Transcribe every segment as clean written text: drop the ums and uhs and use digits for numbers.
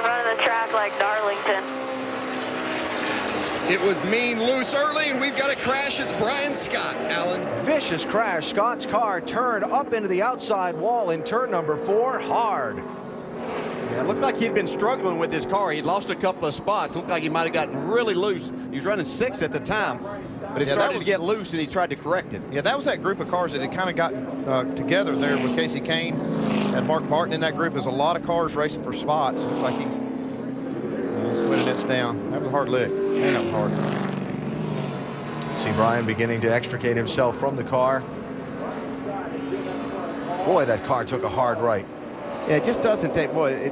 running the track like Darlington. It was mean loose early, and we've got a crash. It's Brian Scott, Alan. Vicious crash. Scott's car turned up into the outside wall in turn number 4 hard. Yeah, it looked like he'd been struggling with his car. He'd lost a couple of spots. It looked like he might have gotten really loose. He was running 6 at the time, but it started to get loose, and he tried to correct it. Yeah, that was that group of cars that had kind of gotten together there with Casey Kane and Mark Martin in that group. There's a lot of cars racing for spots. It looked like he's putting it down. That was a hard lick. Man, that was hard. See Brian beginning to extricate himself from the car. Boy, that car took a hard right. Yeah, it just doesn't take, boy,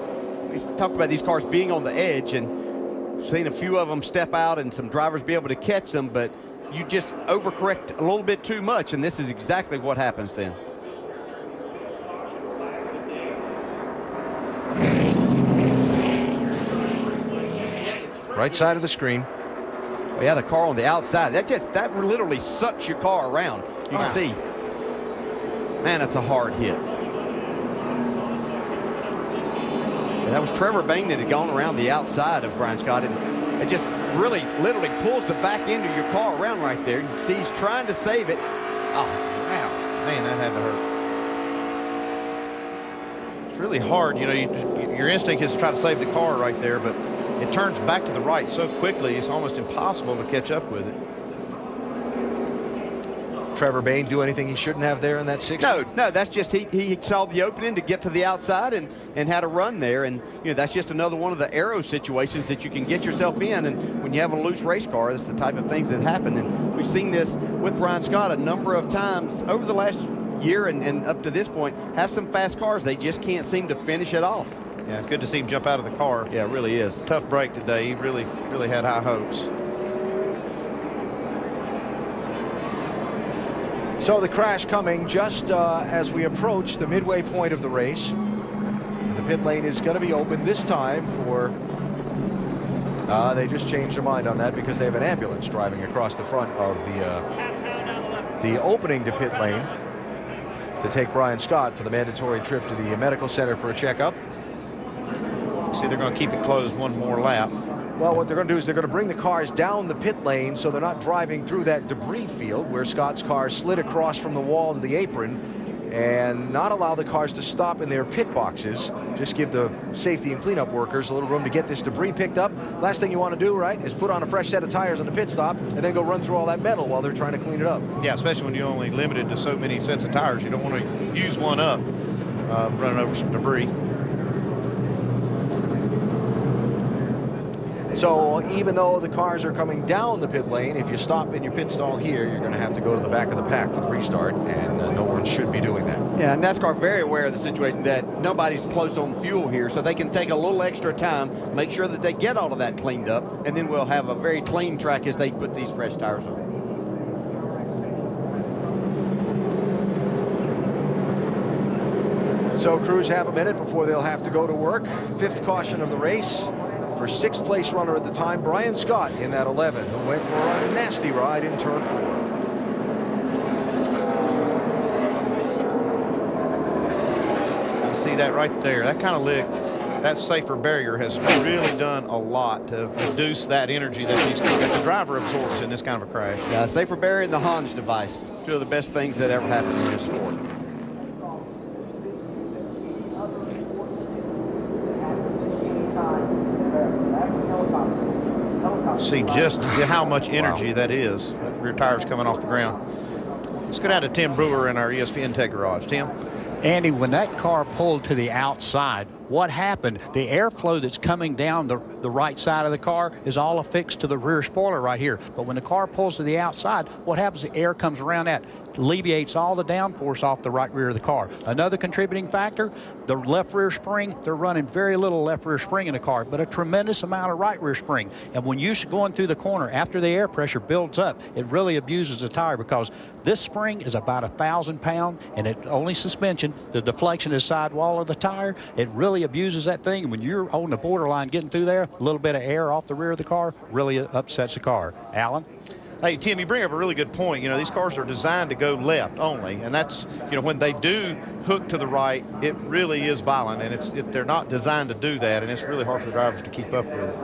we talked about these cars being on the edge, and seen a few of them step out and some drivers be able to catch them, but you just overcorrect a little bit too much, and this is exactly what happens then. Right side of the screen. We had a car on the outside. That literally sucks your car around. You can see. Man, that's a hard hit. And that was Trevor Bain that had gone around the outside of Brian Scott, and it just really literally pulls the back end of your car around right there. You see he's trying to save it. Oh, wow. Man, that had to hurt. It's really hard. You know, your instinct is to try to save the car right there, but it turns back to the right so quickly, it's almost impossible to catch up with it. Trevor Bain do anything he shouldn't have there in that 60? No, that's just he saw the opening to get to the outside and had a run there, and you know that's just another one of the arrow situations that you can get yourself in, and when you have a loose race car, that's the type of things that happen, and we've seen this with Brian Scott a number of times over the last year and up to this point. Have some fast cars, they just can't seem to finish it off. Yeah, it's good to see him jump out of the car. Yeah, it really is. Tough break today. He really had high hopes. So the crash coming just as we approach the midway point of the race. The pit lane is going to be open this time for... they just changed their mind on that because they have an ambulance driving across the front of the opening to pit lane to take Brian Scott for the mandatory trip to the medical center for a checkup. See, they're going to keep it closed one more lap. Well, what they're going to do is they're going to bring the cars down the pit lane so they're not driving through that debris field where Scott's car slid across from the wall to the apron, and not allow the cars to stop in their pit boxes. Just give the safety and cleanup workers a little room to get this debris picked up. Last thing you want to do, right, is put on a fresh set of tires on the pit stop and then go run through all that metal while they're trying to clean it up. Yeah, especially when you're only limited to so many sets of tires. You don't want to use one up running over some debris. So even though the cars are coming down the pit lane, if you stop in your pit stall here, you're going to have to go to the back of the pack for the restart, and no one should be doing that. Yeah, NASCAR very aware of the situation that nobody's close on fuel here, so they can take a little extra time, make sure that they get all of that cleaned up, and then we'll have a very clean track as they put these fresh tires on. So crews have a minute before they'll have to go to work. 5th caution of the race. For 6th place runner at the time, Brian Scott in that 11, who went for a nasty ride in turn 4. You see that right there, that kind of lick, that safer barrier has really done a lot to reduce that energy that the driver absorbs in this kind of a crash. Yeah, safer barrier and the Hans device, two of the best things that ever happened in this sport. See just how much energy that is. That rear tire's coming off the ground. Let's go down to Tim Brewer in our ESPN Tech Garage. Tim? Andy, when that car pulled to the outside, what happened? The airflow that's coming down the right side of the car is all affixed to the rear spoiler right here. But when the car pulls to the outside, what happens? The air comes around that, alleviates all the downforce off the right rear of the car. Another contributing factor, the left rear spring, they're running very little left rear spring in the car, but a tremendous amount of right rear spring. And when you're going through the corner, after the air pressure builds up, it really abuses the tire because this spring is about 1,000 pounds, and it only suspension, the deflection is sidewall of the tire, it really abuses that thing. And when you're on the borderline getting through there, a little bit of air off the rear of the car really upsets the car. Alan? Hey, Tim, you bring up a really good point. You know, these cars are designed to go left only, and that's, you know, when they do hook to the right, it really is violent, and they're not designed to do that, and it's really hard for the drivers to keep up with it.